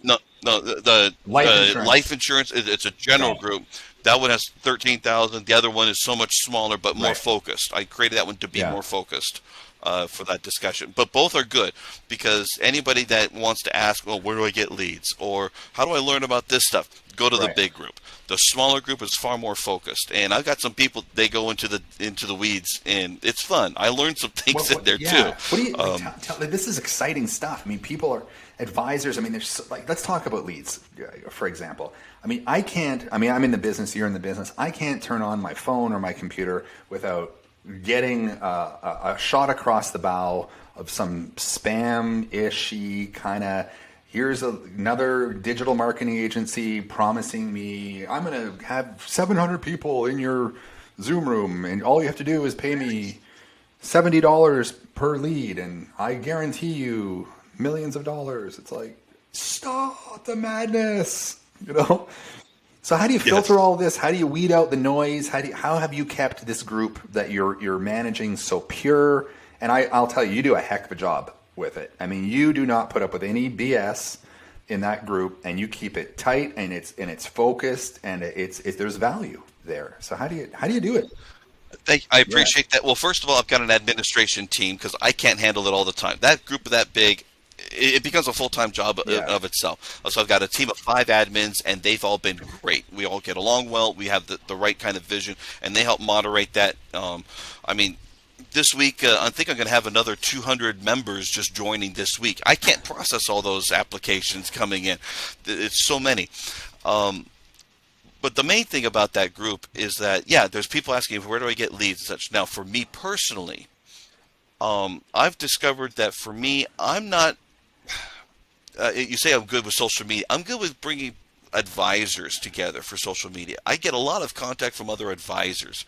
No, the life insurance. life insurance it's a general Okay. group. That one has 13,000. The other one is so much smaller but more Right. focused. I created that one to be Yeah. more focused for that discussion. But both are good because anybody that wants to ask, well, where do I get leads, or how do I learn about this stuff? Go to the Right. big group. The smaller group is far more focused, and I've got some people. They go into the weeds, and it's fun. I learned some things in there yeah. too. What do you like, this is exciting stuff. I mean, people are advisors. I mean, there's like, let's talk about leads, for example. I mean, I'm in the business. You're in the business. I can't turn on my phone or my computer without getting a shot across the bow of some spam-ishy kind of. Here's another digital marketing agency promising me I'm going to have 700 people in your Zoom room, and all you have to do is pay me $70 per lead, and I guarantee you millions of dollars. It's like, stop the madness, you know? So how do you filter all this? How do you weed out the noise? How have you kept this group that you're managing so pure? And I'll tell you, you do a heck of a job with it. I mean, you do not put up with any BS in that group, and you keep it tight, and it's focused, and it's there's value there. So how do you do it? I appreciate that. Well, first of all, I've got an administration team because I can't handle it all the time. That group that big, it becomes a full-time job of itself. So I've got a team of 5 admins, and they've all been great. We all get along well. We have the right kind of vision, and they help moderate that. I mean, this week, I think I'm going to have another 200 members just joining this week. I can't process all those applications coming in. It's so many. But the main thing about that group is that, yeah, there's people asking, where do I get leads and such. Now, for me personally, I've discovered that for me, I'm not, you say I'm good with social media. I'm good with bringing advisors together for social media. I get a lot of contact from other advisors.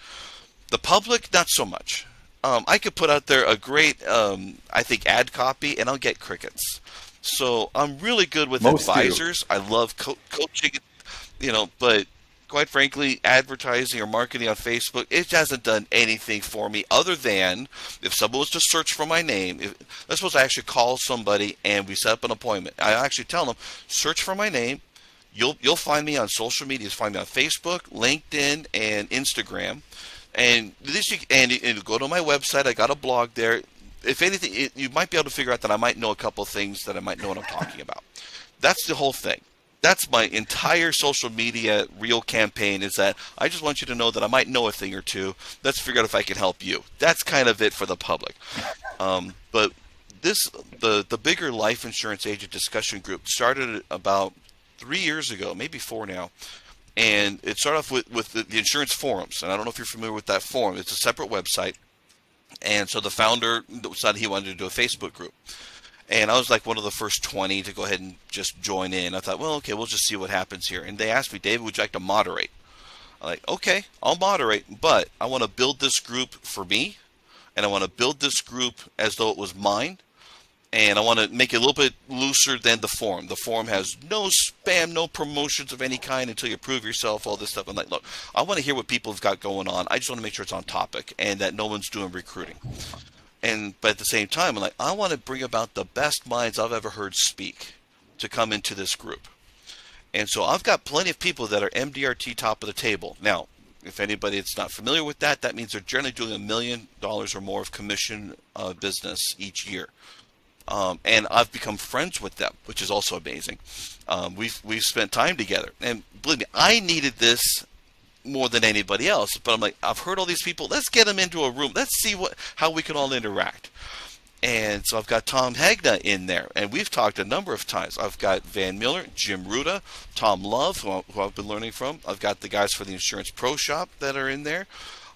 The public, not so much. I could put out there a great, I think, ad copy, and I'll get crickets. So I'm really good with Most advisors. I love coaching, but quite frankly, advertising or marketing on Facebook, it hasn't done anything for me other than if someone was to search for my name. Let's suppose I actually call somebody and we set up an appointment. I actually tell them, search for my name. You'll find me on social media. You'll find me on Facebook, LinkedIn, and Instagram. And go to my website. I got a blog there. If anything, you might be able to figure out that I might know a couple of things that I might know what I'm talking about. That's the whole thing. That's my entire social media real campaign, is that I just want you to know that I might know a thing or two. Let's figure out if I can help you. That's kind of it for the public. But the bigger life insurance agent discussion group started about 3 years ago, maybe 4 now. And it started off with the insurance forums. And I don't know if you're familiar with that forum. It's a separate website. And so the founder decided he wanted to do a Facebook group. And I was like one of the first 20 to go ahead and just join in. I thought, well, okay, we'll just see what happens here. And they asked me, David, would you like to moderate? I'm like, okay, I'll moderate, but I want to build this group for me, and I want to build this group as though it was mine, and I want to make it a little bit looser than the forum. The forum has no spam, no promotions of any kind until you prove yourself, all this stuff. I'm like, look, I want to hear what people have got going on. I just want to make sure it's on topic and that no one's doing recruiting. But at the same time, I'm like, I want to bring about the best minds I've ever heard speak to come into this group. And so I've got plenty of people that are MDRT top of the table. Now, if anybody that's not familiar with that, that means they're generally doing $1 million or more of commission business each year. And I've become friends with them, which is also amazing. We've spent time together. And believe me, I needed this more than anybody else, but I'm like, I've heard all these people. Let's get them into a room. Let's see how we can all interact. And so I've got Tom Hegna in there, and we've talked a number of times. I've got Van Miller, Jim Ruda, Tom Love, who I've been learning from. I've got the guys for the Insurance Pro Shop that are in there.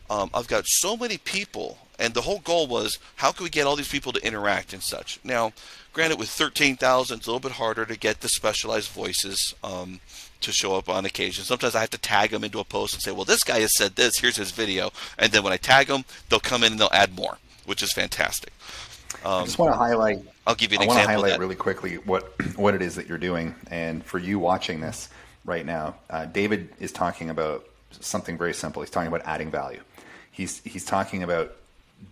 I've got so many people, and the whole goal was, how can we get all these people to interact and such? Now, granted, with 13,000, it's a little bit harder to get the specialized voices to show up on occasion. Sometimes I have to tag them into a post and say, well, this guy has said this, here's his video. And then when I tag them, they'll come in and they'll add more, which is fantastic. I just want to highlight. I'll give you an example. I want to example highlight really quickly what it is that you're doing. And for you watching this right now, David is talking about something very simple. He's talking about adding value. He's talking about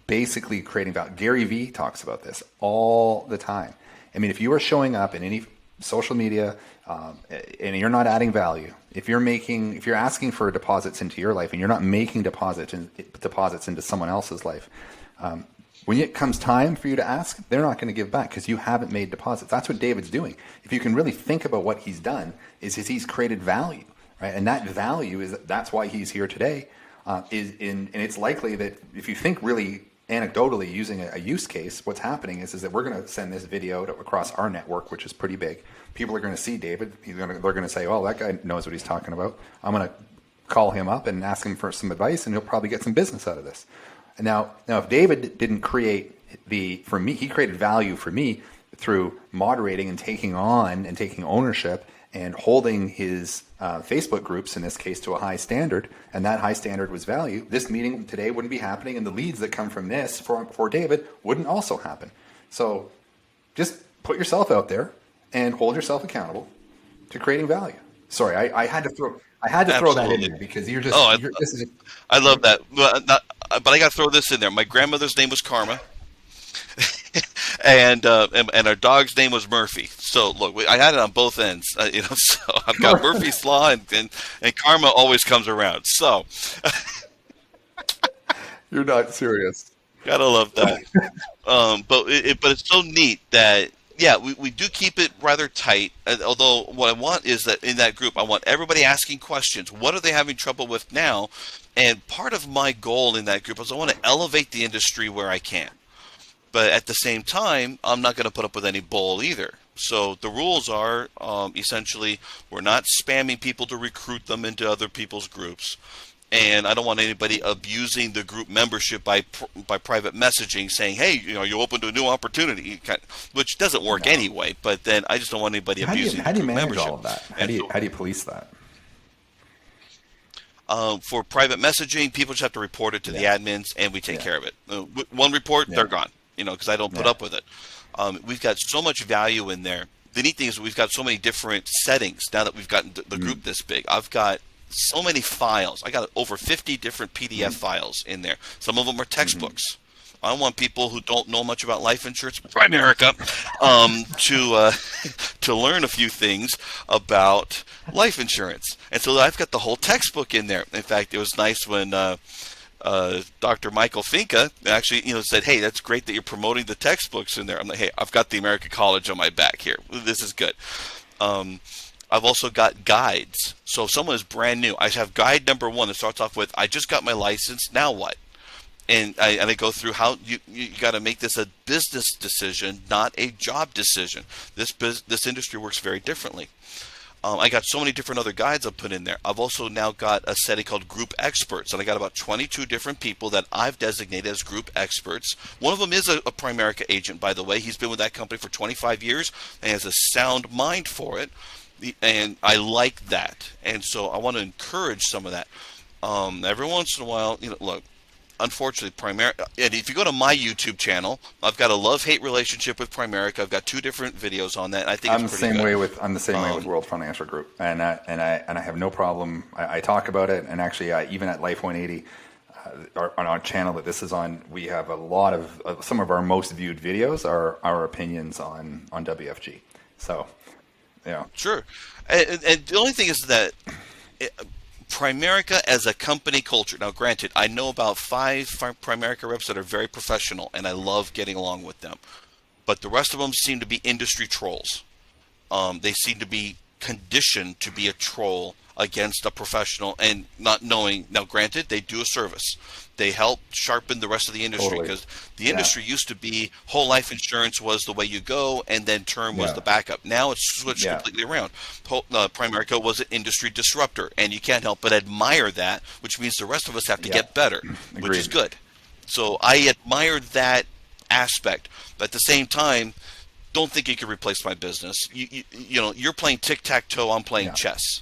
basically creating value. Gary Vee talks about this all the time. I mean, if you are showing up in any social media and you're not adding value, if you're asking for deposits into your life and you're not making deposits into someone else's life, when it comes time for you to ask, they're not going to give back because you haven't made deposits. That's what David's doing. If you can really think about what he's done, is he's created value, right? And that value that's why he's here today. And it's likely that if you think really anecdotally using a use case, what's happening is that we're going to send this video across our network, which is pretty big. People are going to see David. They're going to say, "Oh, that guy knows what he's talking about. I'm going to call him up and ask him for some advice, and he'll probably get some business out of this." And now, if David didn't create he created value for me through moderating and taking ownership and holding his Facebook groups, in this case, to a high standard, and that high standard was value. This meeting today wouldn't be happening, and the leads that come from this for David wouldn't also happen. So just put yourself out there and hold yourself accountable to creating value. Sorry, I had to throw that in there because you're just. Oh, I love that. But I got to throw this in there. My grandmother's name was Karma. And our dog's name was Murphy. So look, I had it on both ends. So I've got Murphy's Law and Karma always comes around. So you're not serious. Gotta love that. But it's so neat that we do keep it rather tight. Although what I want is that in that group, I want everybody asking questions. What are they having trouble with now? And part of my goal in that group is I want to elevate the industry where I can. But at the same time, I'm not going to put up with any bull either. So the rules are essentially we're not spamming people to recruit them into other people's groups. And I don't want anybody abusing the group membership by private messaging saying, hey, you're open to a new opportunity, which doesn't work anyway. But then I just don't want anybody abusing how do you group manage membership. all of that? How do you police that? For private messaging, people just have to report it to the admins, and we take care of it. One report, they're gone. Because I don't put up with it. We've got so much value in there. The neat thing is we've got so many different settings now that we've gotten the group this big. I've got so many files. I got over 50 different PDF files in there. Some of them are textbooks. I want people who don't know much about life insurance, America, to learn a few things about life insurance. And so I've got the whole textbook in there. In fact, it was nice when Dr. Michael Finca actually, said, "Hey, that's great that you're promoting the textbooks in there." I'm like, "Hey, I've got the American College on my back here. This is good." I've also got guides. So if someone is brand new, I have guide number 1 that starts off with, "I just got my license. Now what?" And I go through how you got to make this a business decision, not a job decision. This industry works very differently. I got so many different other guides I've put in there. I've also now got a setting called Group Experts, and I got about 22 different people that I've designated as Group Experts. One of them is a Primerica agent, by the way. He's been with that company for 25 years and has a sound mind for it, and I like that. And so I want to encourage some of that. Every once in a while, look, unfortunately, Primerica, and if you go to my YouTube channel, I've got a love-hate relationship with Primerica. I've got 2 different videos on that. I think I'm the same way with World Financial Group, and I have no problem. I talk about it, and actually, even at Life 180, on our channel that this is on, we have a lot of some of our most viewed videos are our opinions on WFG. So, sure. And the only thing is that Primerica as a company culture. Now, granted, I know about 5 Primerica reps that are very professional, and I love getting along with them. But the rest of them seem to be industry trolls. They seem to be conditioned to be a troll against a professional and not knowing. Now, granted, they do a service. They help sharpen the rest of the industry because the industry used to be whole life insurance was the way you go, and then term was the backup. Now it's switched completely around. Primerica was an industry disruptor, and you can't help but admire that, which means the rest of us have to get better, which is good. So I admire that aspect, but at the same time, don't think you can replace my business. You're playing tic-tac-toe, I'm playing chess.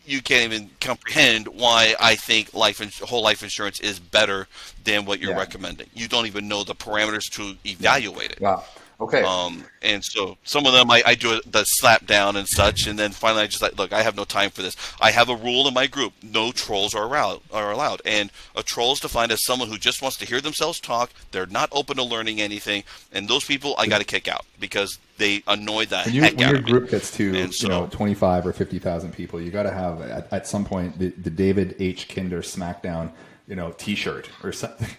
You can't even comprehend why I think whole life insurance is better than what you're recommending. You don't even know the parameters to evaluate it. Well, Okay. And so some of them I do the slap down and such, and then finally I just like, look, I have no time for this. I have a rule in my group: no trolls are allowed. And a troll is defined as someone who just wants to hear themselves talk. They're not open to learning anything, and those people I got to kick out because they annoy the heck When out your of me. group gets to And so 25 or 50,000 people, you got to have at some point the David H. Kinder SmackDown T-shirt or something.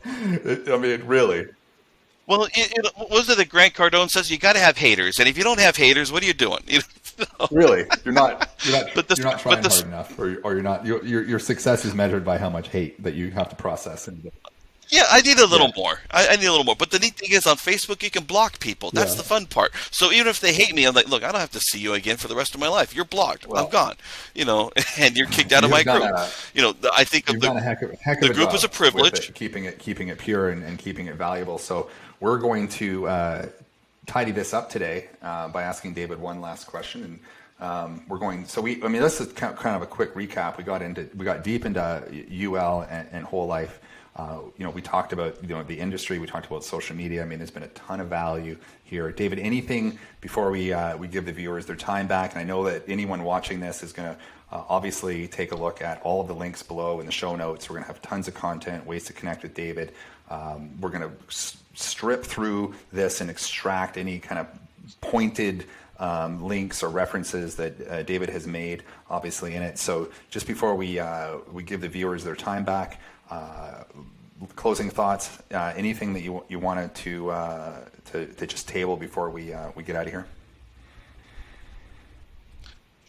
I mean, really. well, what was it that Grant Cardone says? You got to have haters, and if you don't have haters, what are you doing? Really, you're not But you're not trying hard enough, or you're not. Your success is measured by how much hate that you have to process. Yeah, I need a little more. I need a little more. But the neat thing is, on Facebook, you can block people. That's Yeah. the fun part. So even if they hate me, I'm like, look, I don't have to see you again for the rest of my life. You're blocked. Well, I'm gone. And you're kicked out of you've my done group. I think of You've done a heck of a group job is a with privilege. it, keeping it pure and keeping it valuable. So we're going to tidy this up today by asking David one last question, and we're going. So I mean, this is kind of a quick recap. We got deep into UL and whole life. We talked about the industry. We talked about social media. I mean, there's been a ton of value here. David, anything before we give the viewers their time back? And I know that anyone watching this is going to obviously take a look at all of the links below in the show notes. We're going to have tons of content, ways to connect with David. We're going to strip through this and extract any kind of pointed links or references that David has made, obviously, in it. So just before we give the viewers their time back, closing thoughts, anything that you wanted to just table before we get out of here?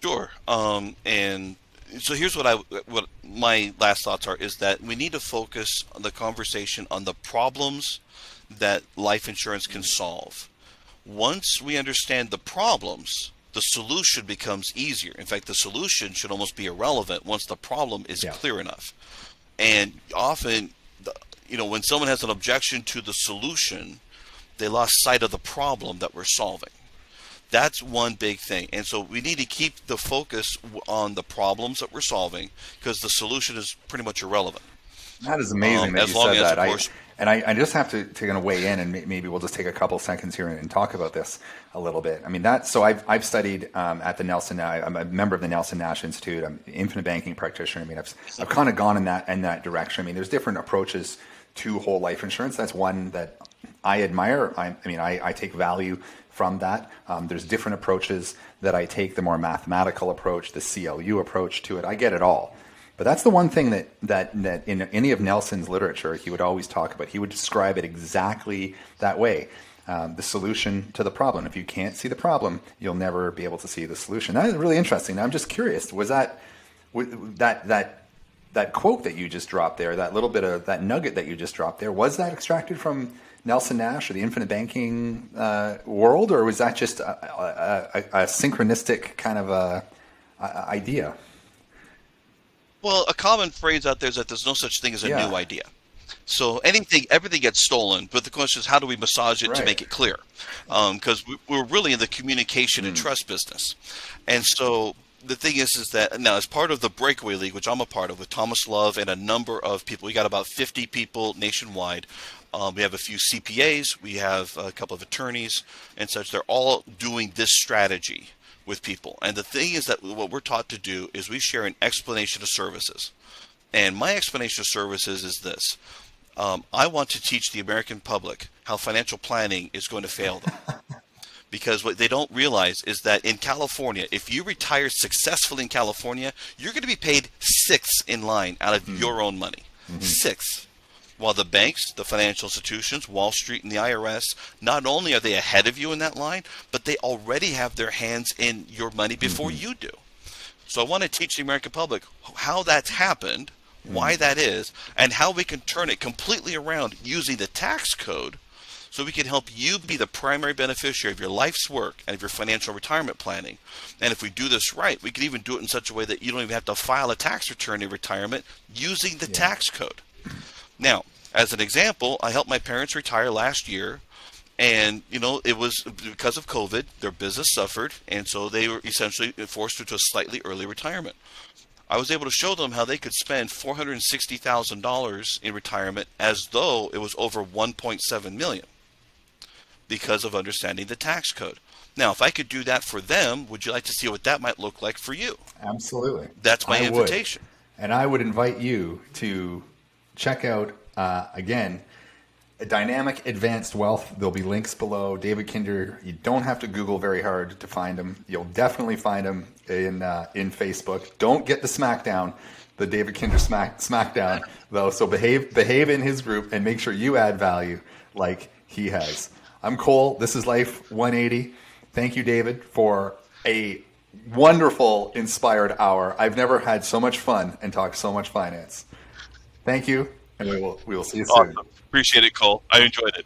Sure. And so here's what my last thoughts are: is that we need to focus the conversation on the problems that life insurance can solve. Once we understand the problems, the solution becomes easier. In fact, the solution should almost be irrelevant once the problem is clear enough. And often, when someone has an objection to the solution, they lost sight of the problem that we're solving. That's one big thing. And so we need to keep the focus on the problems that we're solving, because the solution is pretty much irrelevant. That is amazing that as you long said as, that. of course, I just have to kind of weigh in, and maybe we'll just take a couple seconds here and talk about this a little bit. I mean, so I've studied at the Nelson. I'm a member of the Nelson Nash Institute. I'm an infinite banking practitioner. I mean, I've kind of gone in that direction. I mean, there's different approaches to whole life insurance. That's one that I admire. I take value from that. There's different approaches that I take. The more mathematical approach, the CLU approach to it. I get it all. But that's the one thing that in any of Nelson's literature, he would always talk about. He would describe it exactly that way. The solution to the problem. If you can't see the problem, you'll never be able to see the solution. That is really interesting. I'm just curious. Was that quote that you just dropped there, that little bit of that nugget that you just dropped there, was that extracted from Nelson Nash or the infinite banking world, or was that just a synchronistic kind of idea? well, a common phrase out there is that there's no such thing as a new idea. So everything gets stolen, but the question is, how do we massage it to make it clear? Because we're really in the communication and trust business. And so the thing is that now, as part of the Breakaway League, which I'm a part of with Thomas Love and a number of people, we got about 50 people nationwide. We have a few CPAs, we have a couple of attorneys and such. They're all doing this strategy with people. And the thing is that what we're taught to do is we share an explanation of services. And my explanation of services is this. I want to teach the American public how financial planning is going to fail them. Because what they don't realize is that in California, if you retire successfully in California, you're going to be paid sixth in line out of your own money. Sixth. While the banks, the financial institutions, Wall Street, and the IRS, not only are they ahead of you in that line, but they already have their hands in your money before you do. So I want to teach the American public how that's happened, why that is, and how we can turn it completely around using the tax code, so we can help you be the primary beneficiary of your life's work and of your financial retirement planning. And if we do this right, we can even do it in such a way that you don't even have to file a tax return in retirement using the tax code. Now, as an example, I helped my parents retire last year, and it was because of COVID, their business suffered, and so they were essentially forced into a slightly early retirement. I was able to show them how they could spend $460,000 in retirement as though it was over $1.7 million. because of understanding the tax code. Now, if I could do that for them, would you like to see what that might look like for you? Absolutely. That's my I would. invitation. And I would invite you to check out, again, Dynamic Advanced Wealth. There'll be links below. David Kinder, you don't have to Google very hard to find him. You'll definitely find him in Facebook. Don't get the Smackdown, the David Kinder Smackdown, though. So behave in his group and make sure you add value like he has. I'm Cole. This is Life 180. Thank you, David, for a wonderful, inspired hour. I've never had so much fun and talked so much finance. Thank you, and we will see you soon. Awesome. Appreciate it, Cole. I enjoyed it.